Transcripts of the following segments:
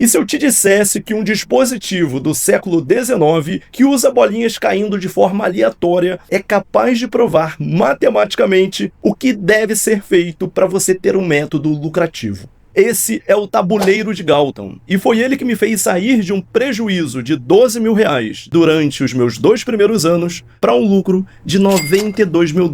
E se eu te dissesse que um dispositivo do século XIX que usa bolinhas caindo de forma aleatória é capaz de provar matematicamente o que deve ser feito para você ter um método lucrativo? Esse é o tabuleiro de Galton, e foi ele que me fez sair de um prejuízo de R$12 mil durante os meus 2 primeiros anos para um lucro de $92 mil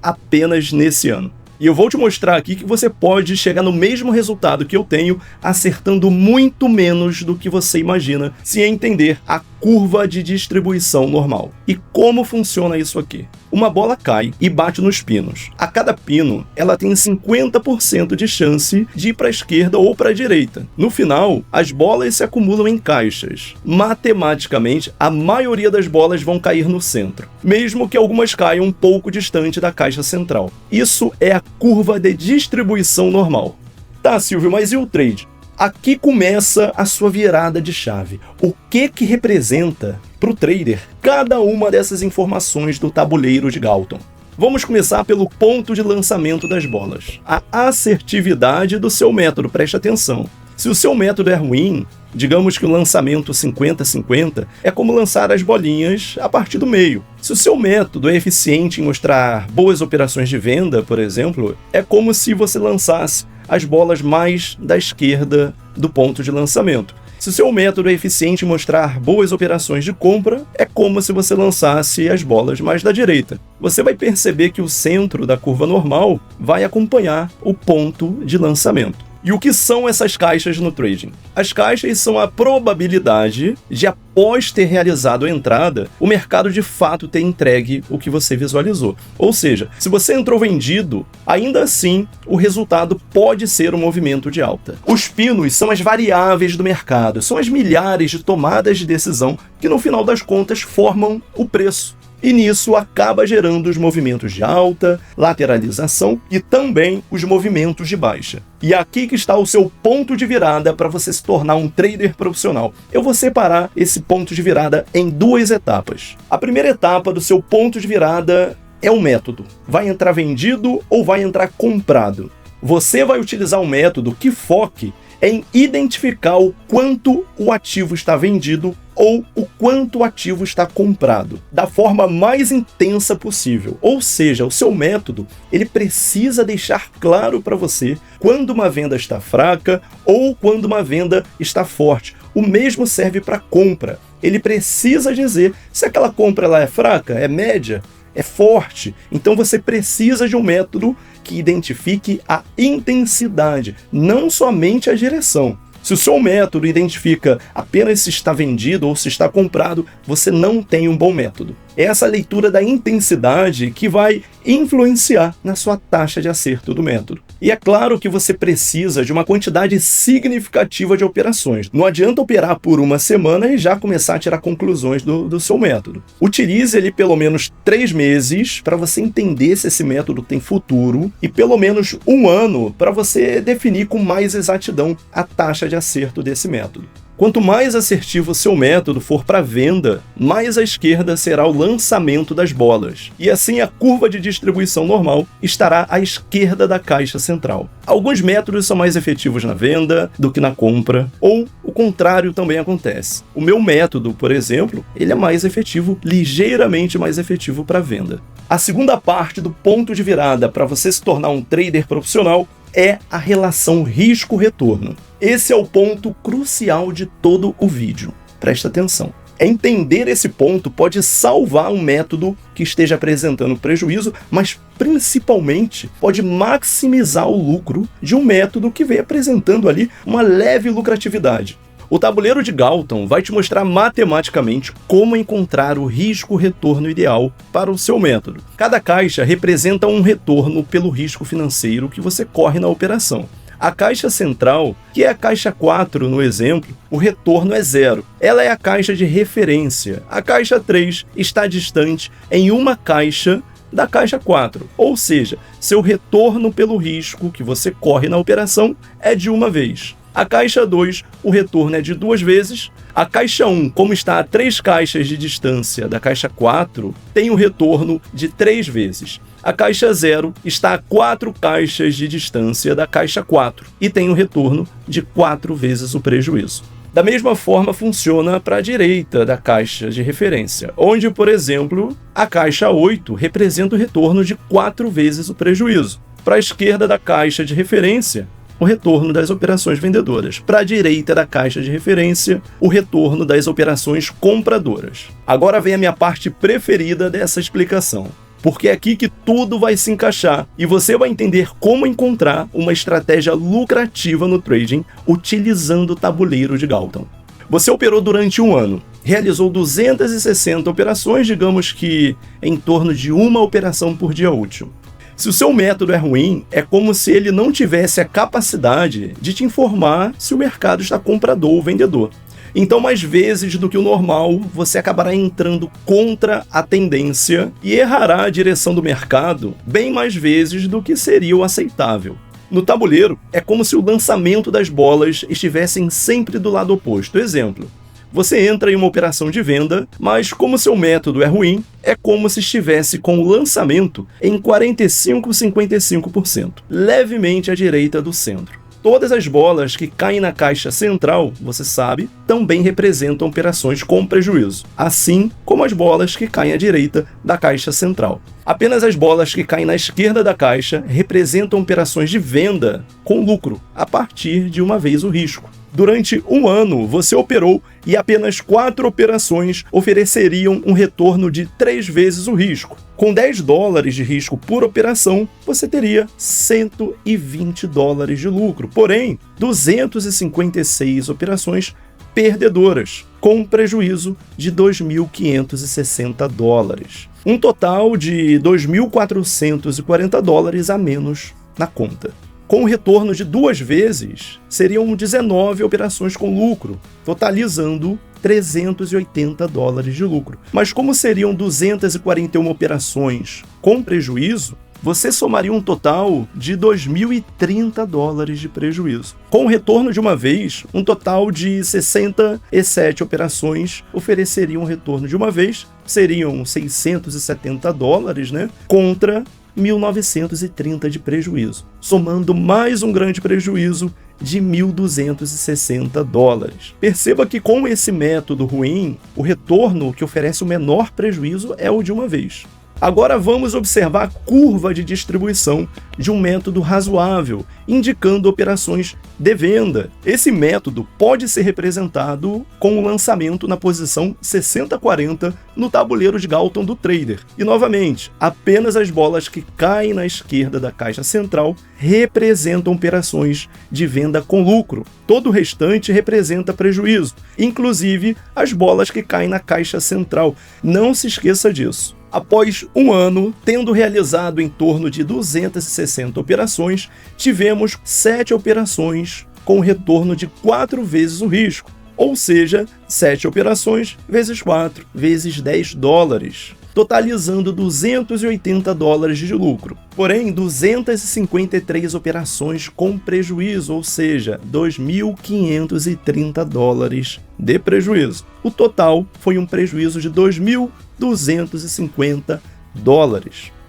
apenas nesse ano. E eu vou te mostrar aqui que você pode chegar no mesmo resultado que eu tenho, acertando muito menos do que você imagina, se entender a curva de distribuição normal. E como funciona isso aqui? Uma bola cai e bate nos pinos. A cada pino, ela tem 50% de chance de ir para a esquerda ou para a direita. No final, as bolas se acumulam em caixas. Matematicamente, a maioria das bolas vão cair no centro, mesmo que algumas caiam um pouco distante da caixa central. Isso é a curva de distribuição normal. Tá, Silvio, mas e o trade? Aqui começa a sua virada de chave. O que representa para o trader cada uma dessas informações do tabuleiro de Galton? Vamos começar pelo ponto de lançamento das bolas. A assertividade do seu método, preste atenção. Se o seu método é ruim, digamos que o lançamento 50-50 é como lançar as bolinhas a partir do meio. Se o seu método é eficiente em mostrar boas operações de venda, por exemplo, é como se você lançasse as bolas mais da esquerda do ponto de lançamento. Se o seu método é eficiente em mostrar boas operações de compra, é como se você lançasse as bolas mais da direita. Você vai perceber que o centro da curva normal vai acompanhar o ponto de lançamento. E o que são essas caixas no trading? As caixas são a probabilidade de, após ter realizado a entrada, o mercado de fato ter entregue o que você visualizou. Ou seja, se você entrou vendido, ainda assim o resultado pode ser um movimento de alta. Os pinos são as variáveis do mercado, são as milhares de tomadas de decisão que no final das contas formam o preço. E nisso acaba gerando os movimentos de alta, lateralização e também os movimentos de baixa. E aqui que está o seu ponto de virada para você se tornar um trader profissional. Eu vou separar esse ponto de virada em 2 etapas. A primeira etapa do seu ponto de virada é o método. Vai entrar vendido ou vai entrar comprado? Você vai utilizar um método que foque em identificar o quanto o ativo está vendido ou o quanto o ativo está comprado, da forma mais intensa possível. Ou seja, o seu método ele precisa deixar claro para você quando uma venda está fraca ou quando uma venda está forte. O mesmo serve para compra. Ele precisa dizer se aquela compra ela é fraca, é média, é forte. Então você precisa de um método que identifique a intensidade, não somente a direção. Se o seu método identifica apenas se está vendido ou se está comprado, você não tem um bom método. É essa leitura da intensidade que vai influenciar na sua taxa de acerto do método. E é claro que você precisa de uma quantidade significativa de operações. Não adianta operar por uma semana e já começar a tirar conclusões do seu método. Utilize ele pelo menos 3 meses para você entender se esse método tem futuro e pelo menos 1 ano para você definir com mais exatidão a taxa de acerto desse método. Quanto mais assertivo o seu método for para venda, mais à esquerda será o lançamento das bolas. E assim a curva de distribuição normal estará à esquerda da caixa central. Alguns métodos são mais efetivos na venda do que na compra, ou o contrário também acontece. O meu método, por exemplo, ele é mais efetivo, ligeiramente mais efetivo para venda. A segunda parte do ponto de virada para você se tornar um trader profissional é a relação risco-retorno. Esse é o ponto crucial de todo o vídeo. Presta atenção. Entender esse ponto pode salvar um método que esteja apresentando prejuízo, mas principalmente pode maximizar o lucro de um método que vem apresentando ali uma leve lucratividade. O tabuleiro de Galton vai te mostrar matematicamente como encontrar o risco-retorno ideal para o seu método. Cada caixa representa um retorno pelo risco financeiro que você corre na operação. A caixa central, que é a caixa 4 no exemplo, o retorno é 0. Ela é a caixa de referência. A caixa 3 está distante em uma caixa da caixa 4, ou seja, seu retorno pelo risco que você corre na operação é de uma vez. A caixa 2, o retorno é de 2 vezes. A caixa 1, como está a 3 caixas de distância da caixa 4, tem o retorno de 3 vezes. A caixa 0 está a 4 caixas de distância da caixa 4 e tem o retorno de 4 vezes o prejuízo. Da mesma forma funciona para a direita da caixa de referência, onde, por exemplo, a caixa 8 representa o retorno de 4 vezes o prejuízo. Para a esquerda da caixa de referência, o retorno das operações vendedoras. Para a direita da caixa de referência, o retorno das operações compradoras. Agora vem a minha parte preferida dessa explicação, porque é aqui que tudo vai se encaixar e você vai entender como encontrar uma estratégia lucrativa no trading utilizando o tabuleiro de Galton. Você operou durante um ano, realizou 260 operações, digamos que em torno de uma operação por dia útil. Se o seu método é ruim, é como se ele não tivesse a capacidade de te informar se o mercado está comprador ou vendedor. Então, mais vezes do que o normal, você acabará entrando contra a tendência e errará a direção do mercado bem mais vezes do que seria o aceitável. No tabuleiro, é como se o lançamento das bolas estivessem sempre do lado oposto. Exemplo, você entra em uma operação de venda, mas como seu método é ruim, é como se estivesse com o lançamento em 45-55%, levemente à direita do centro. Todas as bolas que caem na caixa central, você sabe, também representam operações com prejuízo, assim como as bolas que caem à direita da caixa central. Apenas as bolas que caem na esquerda da caixa representam operações de venda com lucro, a partir de uma vez o risco. Durante um ano, você operou e apenas 4 operações ofereceriam um retorno de 3 vezes o risco. Com $10 de risco por operação, você teria $120 de lucro. Porém, 256 operações perdedoras, com um prejuízo de $2.560. Um total de $2.440 a menos na conta. Com o retorno de 2 vezes, seriam 19 operações com lucro, totalizando $380 de lucro. Mas como seriam 241 operações com prejuízo, você somaria um total de $2.030 de prejuízo. Com o retorno de uma vez, um total de 67 operações ofereceriam um retorno de uma vez, seriam $670, né? Contra $1.930 de prejuízo, somando mais um grande prejuízo de $1.260. Perceba que com esse método ruim, o retorno que oferece o menor prejuízo é o de uma vez. Agora vamos observar a curva de distribuição de um método razoável, indicando operações de venda. Esse método pode ser representado com o lançamento na posição 60-40 no tabuleiro de Galton do trader. E novamente, apenas as bolas que caem na esquerda da caixa central representam operações de venda com lucro. Todo o restante representa prejuízo, inclusive as bolas que caem na caixa central. Não se esqueça disso. Após um ano, tendo realizado em torno de 260 operações, tivemos 7 operações com retorno de 4 vezes o risco, ou seja, 7 operações vezes 4 vezes $10, totalizando $280 de lucro. Porém, 253 operações com prejuízo, ou seja, $2.530 de prejuízo. O total foi um prejuízo de $2.250.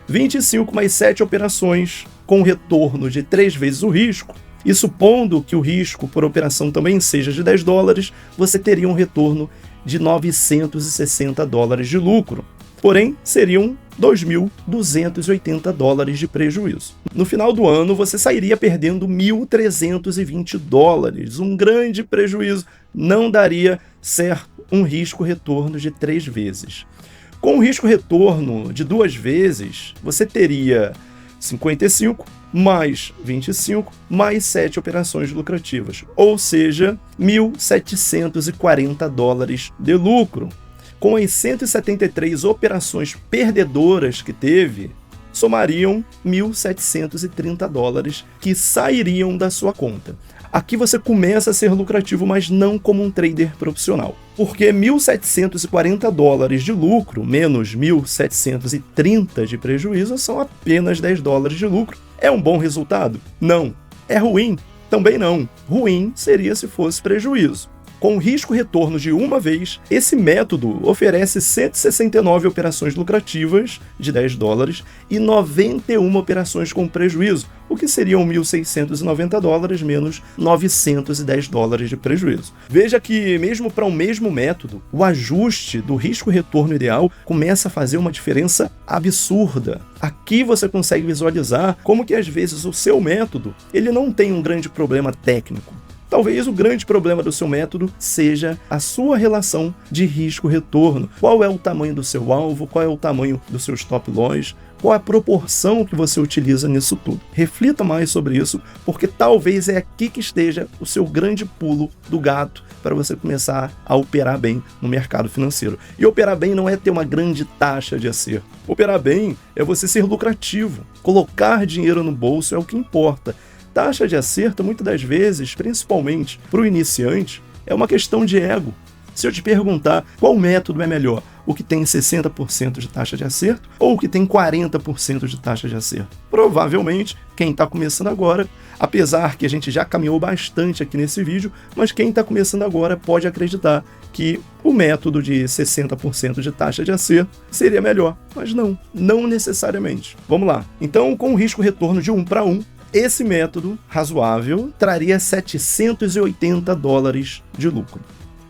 25 mais 7 operações com retorno de 3 vezes o risco, e supondo que o risco por operação também seja de $10, você teria um retorno de $960 de lucro. Porém, seriam $2.280 de prejuízo. No final do ano, você sairia perdendo $1.320, um grande prejuízo. Não daria certo um risco-retorno de 3 vezes. Com o risco-retorno de 2 vezes, você teria 55 mais 25 mais 7 operações lucrativas, ou seja, $1.740 de lucro. Com as 173 operações perdedoras que teve, somariam $1.730 que sairiam da sua conta. Aqui você começa a ser lucrativo, mas não como um trader profissional. Porque $1.740 de lucro menos $1.730 de prejuízo são apenas $10 de lucro. É um bom resultado? Não. É ruim? Também não. Ruim seria se fosse prejuízo. Com risco-retorno de uma vez, esse método oferece 169 operações lucrativas de $10 e 91 operações com prejuízo, o que seriam $1.690 menos $910 de prejuízo. Veja que, mesmo para o mesmo método, o ajuste do risco-retorno ideal começa a fazer uma diferença absurda. Aqui você consegue visualizar como que às vezes o seu método ele não tem um grande problema técnico. Talvez o grande problema do seu método seja a sua relação de risco-retorno. Qual é o tamanho do seu alvo, qual é o tamanho dos seus stop loss, qual é a proporção que você utiliza nisso tudo. Reflita mais sobre isso, porque talvez é aqui que esteja o seu grande pulo do gato para você começar a operar bem no mercado financeiro. E operar bem não é ter uma grande taxa de acerto. Operar bem é você ser lucrativo. Colocar dinheiro no bolso é o que importa. Taxa de acerto, muitas das vezes, principalmente para o iniciante, é uma questão de ego. Se eu te perguntar qual método é melhor, o que tem 60% de taxa de acerto ou o que tem 40% de taxa de acerto? Provavelmente, quem está começando agora, apesar que a gente já caminhou bastante aqui nesse vídeo, mas quem está começando agora pode acreditar que o método de 60% de taxa de acerto seria melhor, mas não necessariamente. Vamos lá. Então, com o risco-retorno de 1 para 1, esse método razoável traria $780 de lucro.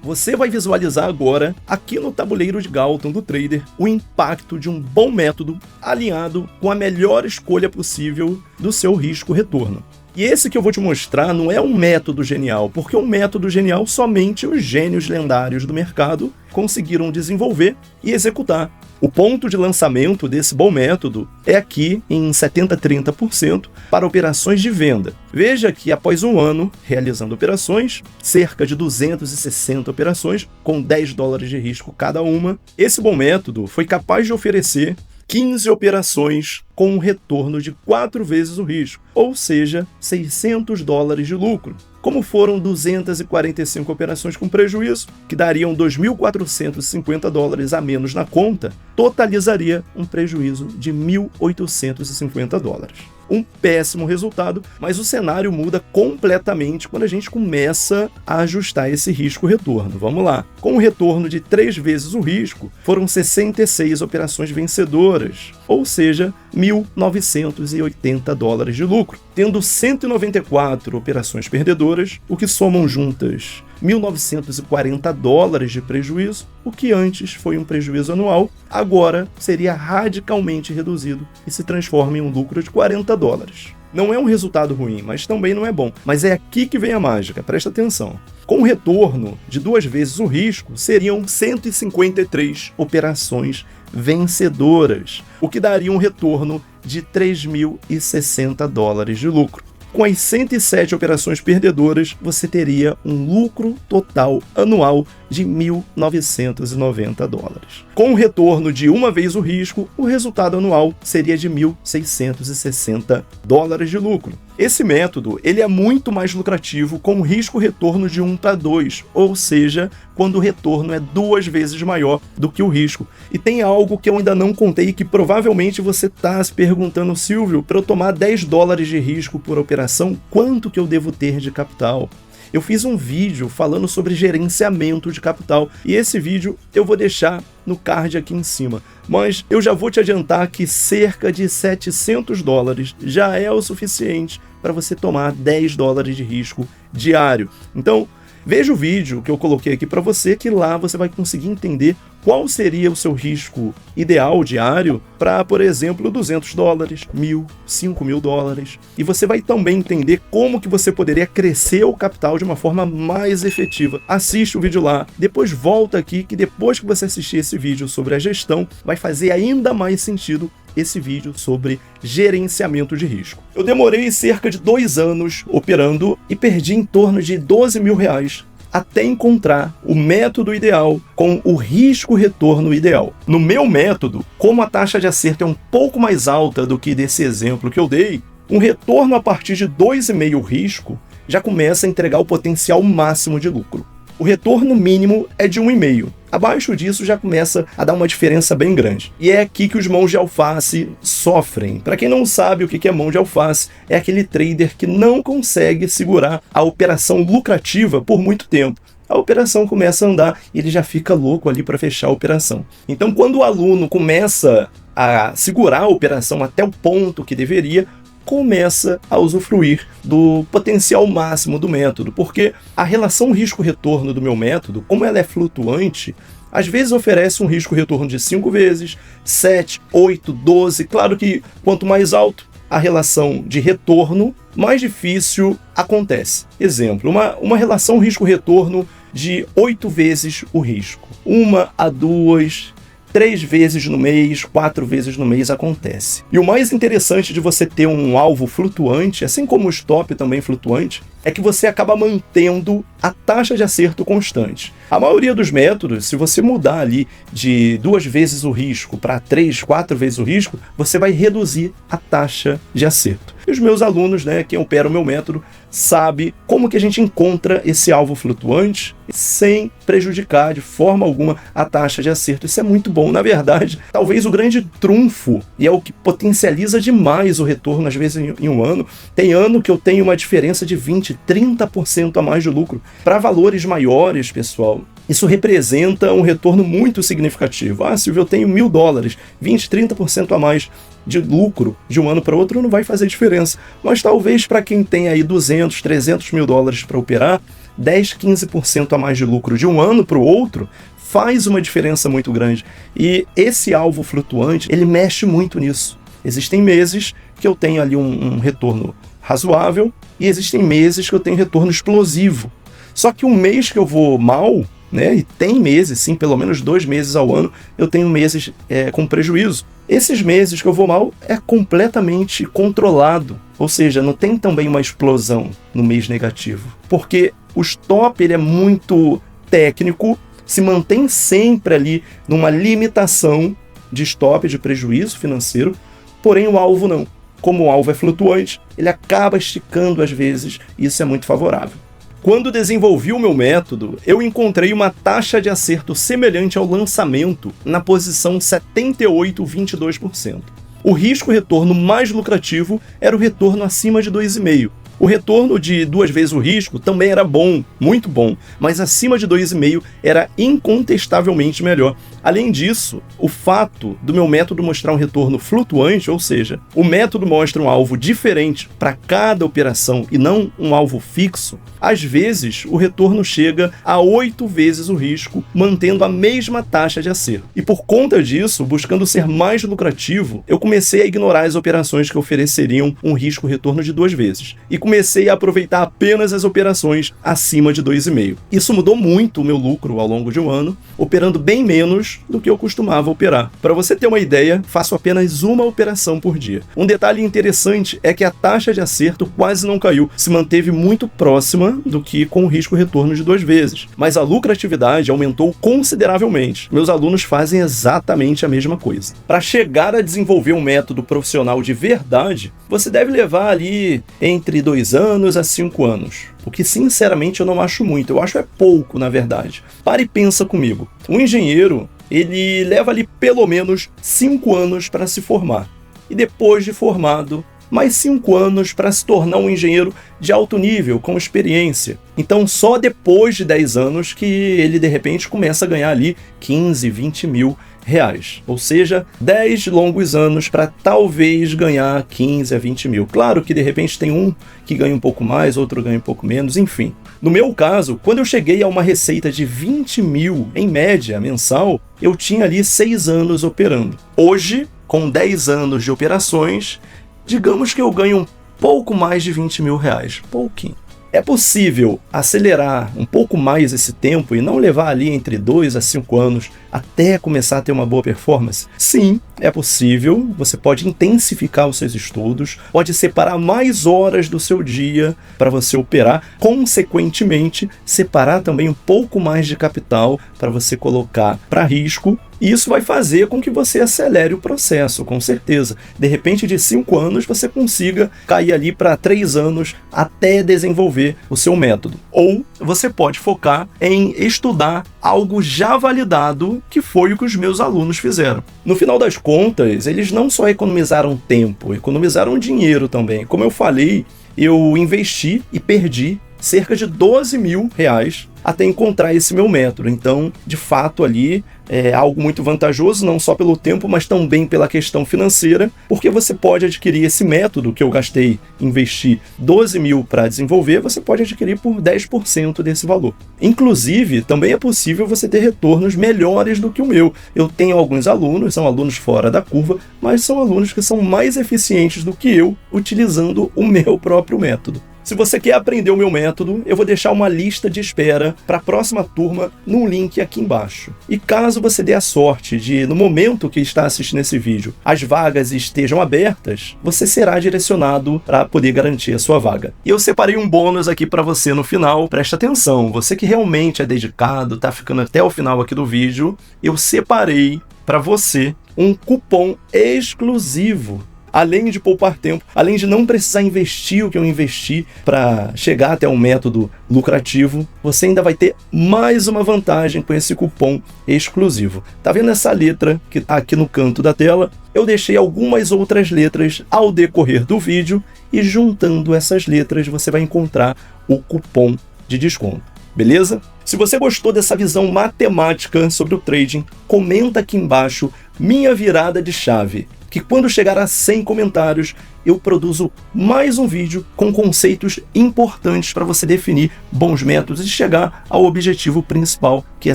Você vai visualizar agora, aqui no tabuleiro de Galton do trader, o impacto de um bom método alinhado com a melhor escolha possível do seu risco-retorno. E esse que eu vou te mostrar não é um método genial, porque um método genial somente os gênios lendários do mercado conseguiram desenvolver e executar. O ponto de lançamento desse bom método é aqui em 70-30% para operações de venda. Veja que após um ano realizando operações, cerca de 260 operações com $10 de risco cada uma, esse bom método foi capaz de oferecer 15 operações com um retorno de 4 vezes o risco, ou seja, $600 de lucro. Como foram 245 operações com prejuízo, que dariam $2.450 a menos na conta, totalizaria um prejuízo de $1.850. Um péssimo resultado, mas o cenário muda completamente quando a gente começa a ajustar esse risco-retorno. Vamos lá. Com um retorno de 3 vezes o risco, foram 66 operações vencedoras, ou seja, $1.980 de lucro, tendo 194 operações perdedoras, o que somam juntas $1.940 de prejuízo, o que antes foi um prejuízo anual, agora seria radicalmente reduzido e se transforma em um lucro de $40. Não é um resultado ruim, mas também não é bom. Mas é aqui que vem a mágica, presta atenção. Com o retorno de 2 vezes o risco, seriam 153 operações vencedoras, o que daria um retorno de $3.060 de lucro. Com as 107 operações perdedoras, você teria um lucro total anual de $1.990. Com o retorno de uma vez o risco, o resultado anual seria de $1.660 de lucro. Esse método ele é muito mais lucrativo com o risco-retorno de 1 para 2, ou seja, quando o retorno é 2 vezes maior do que o risco. E tem algo que eu ainda não contei e que provavelmente você está se perguntando, Silvio, para eu tomar $10 de risco por operação, quanto que eu devo ter de capital? Eu fiz um vídeo falando sobre gerenciamento de capital e esse vídeo eu vou deixar no card aqui em cima. Mas eu já vou te adiantar que cerca de $700 já é o suficiente para você tomar $10 de risco diário. Então, veja o vídeo que eu coloquei aqui para você, que lá você vai conseguir entender qual seria o seu risco ideal diário para, por exemplo, $200, $1.000, $5.000. E você vai também entender como que você poderia crescer o capital de uma forma mais efetiva. Assiste o vídeo lá, depois volta aqui, que depois que você assistir esse vídeo sobre a gestão, vai fazer ainda mais sentido esse vídeo sobre gerenciamento de risco. Eu demorei cerca de 2 anos operando e perdi em torno de R$12.000 até encontrar o método ideal com o risco-retorno ideal. No meu método, como a taxa de acerto é um pouco mais alta do que desse exemplo que eu dei, um retorno a partir de 2,5 risco já começa a entregar o potencial máximo de lucro. o retorno mínimo é de 1,5. Abaixo disso já começa a dar uma diferença bem grande. E é aqui que os mãos de alface sofrem. Para quem não sabe o que é mão de alface, é aquele trader que não consegue segurar a operação lucrativa por muito tempo. A operação começa a andar e ele já fica louco ali para fechar a operação. Então, quando o aluno começa a segurar a operação até o ponto que deveria, começa a usufruir do potencial máximo do método, porque a relação risco-retorno do meu método, como ela é flutuante, às vezes oferece um risco-retorno de 5 vezes, 7, 8, 12. Claro que quanto mais alto a relação de retorno, mais difícil acontece. Exemplo, uma relação risco-retorno de 8 vezes o risco. 1 a 2, 3 vezes no mês, 4 vezes no mês acontece. E o mais interessante de você ter um alvo flutuante, assim como o stop também flutuante, é que você acaba mantendo a taxa de acerto constante. A maioria dos métodos, se você mudar ali de 2 vezes o risco para 3, 4 vezes o risco, você vai reduzir a taxa de acerto. E os meus alunos, quem opera o meu método, sabe como que a gente encontra esse alvo flutuante sem prejudicar de forma alguma a taxa de acerto. Isso é muito bom. Na verdade, talvez o grande trunfo, e é o que potencializa demais o retorno, às vezes em um ano. Tem ano que eu tenho uma diferença de 20, 30% a mais de lucro. Para valores maiores, pessoal, isso representa um retorno muito significativo. Silvio, eu tenho $1.000, 20, 30% a mais de lucro de um ano para outro não vai fazer diferença. Mas talvez para quem tem aí 200, 300 mil dólares para operar, 10, 15% a mais de lucro de um ano para o outro faz uma diferença muito grande. E esse alvo flutuante, ele mexe muito nisso. Existem meses que eu tenho ali um retorno razoável e existem meses que eu tenho retorno explosivo. Só que um mês que eu vou mal, e tem meses, sim, pelo menos 2 meses ao ano, eu tenho meses com prejuízo. Esses meses que eu vou mal é completamente controlado, ou seja, não tem também uma explosão no mês negativo, porque o stop ele é muito técnico, se mantém sempre ali numa limitação de stop, de prejuízo financeiro, porém o alvo não. Como o alvo é flutuante, ele acaba esticando às vezes, e isso é muito favorável. Quando desenvolvi o meu método, eu encontrei uma taxa de acerto semelhante ao lançamento na posição 78,22%. O risco-retorno mais lucrativo era o retorno acima de 2,5%. O retorno de 2 vezes o risco também era bom, muito bom, mas acima de 2,5 era incontestavelmente melhor. Além disso, o fato do meu método mostrar um retorno flutuante, ou seja, o método mostra um alvo diferente para cada operação e não um alvo fixo, às vezes o retorno chega a 8 vezes o risco, mantendo a mesma taxa de acerto. E por conta disso, buscando ser mais lucrativo, eu comecei a ignorar as operações que ofereceriam um risco-retorno de 2 vezes. E comecei a aproveitar apenas as operações acima de 2,5. Isso mudou muito o meu lucro ao longo de um ano, operando bem menos do que eu costumava operar. Para você ter uma ideia, faço apenas uma operação por dia. Um detalhe interessante é que a taxa de acerto quase não caiu, se manteve muito próxima do que com o risco-retorno de 2 vezes. Mas a lucratividade aumentou consideravelmente. Meus alunos fazem exatamente a mesma coisa. Para chegar a desenvolver um método profissional de verdade, você deve levar ali entre 2 anos a 5 anos. O que, sinceramente, eu não acho muito. Eu acho é pouco, na verdade. Para e pensa comigo. Um engenheiro, ele leva ali pelo menos 5 anos para se formar. E depois de formado, mais 5 anos para se tornar um engenheiro de alto nível, com experiência. Então, só depois de 10 anos que ele, de repente, começa a ganhar ali 15, 20 mil reais. Ou seja, 10 longos anos para talvez ganhar 15 a 20 mil. Claro que de repente tem um que ganha um pouco mais, outro ganha um pouco menos, enfim. No meu caso, quando eu cheguei a uma receita de 20 mil em média mensal, eu tinha ali 6 anos operando. Hoje, com 10 anos de operações, digamos que eu ganho um pouco mais de 20 mil reais. Pouquinho. É possível acelerar um pouco mais esse tempo e não levar ali entre 2 a 5 anos até começar a ter uma boa performance? Sim, é possível. Você pode intensificar os seus estudos, pode separar mais horas do seu dia para você operar, consequentemente, separar também um pouco mais de capital para você colocar para risco E isso vai fazer com que você acelere o processo, com certeza. De repente, de 5 anos, você consiga cair ali para 3 anos até desenvolver o seu método. Ou você pode focar em estudar algo já validado, que foi o que os meus alunos fizeram. No final das contas, eles não só economizaram tempo, economizaram dinheiro também. Como eu falei, eu investi e perdi cerca de R$12.000 até encontrar esse meu método. Então, de fato, ali é algo muito vantajoso, não só pelo tempo, mas também pela questão financeira, porque você pode adquirir esse método que eu gastei, investi 12 mil para desenvolver, você pode adquirir por 10% desse valor. Inclusive, também é possível você ter retornos melhores do que o meu. Eu tenho alguns alunos, são alunos fora da curva, mas são alunos que são mais eficientes do que eu, utilizando o meu próprio método. Se você quer aprender o meu método, eu vou deixar uma lista de espera para a próxima turma no link aqui embaixo. E caso você dê a sorte de, no momento que está assistindo esse vídeo, as vagas estejam abertas, você será direcionado para poder garantir a sua vaga. E eu separei um bônus aqui para você no final, presta atenção, você que realmente é dedicado, está ficando até o final aqui do vídeo, eu separei para você um cupom exclusivo. Além de poupar tempo, além de não precisar investir o que eu investi para chegar até um método lucrativo, você ainda vai ter mais uma vantagem com esse cupom exclusivo. Tá vendo essa letra que está aqui no canto da tela? Eu deixei algumas outras letras ao decorrer do vídeo e juntando essas letras você vai encontrar o cupom de desconto. Beleza? Se você gostou dessa visão matemática sobre o trading, comenta aqui embaixo minha virada de chave, que quando chegar a 100 comentários, eu produzo mais um vídeo com conceitos importantes para você definir bons métodos e chegar ao objetivo principal, que é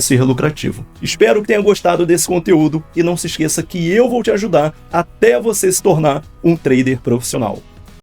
ser lucrativo. Espero que tenha gostado desse conteúdo e não se esqueça que eu vou te ajudar até você se tornar um trader profissional.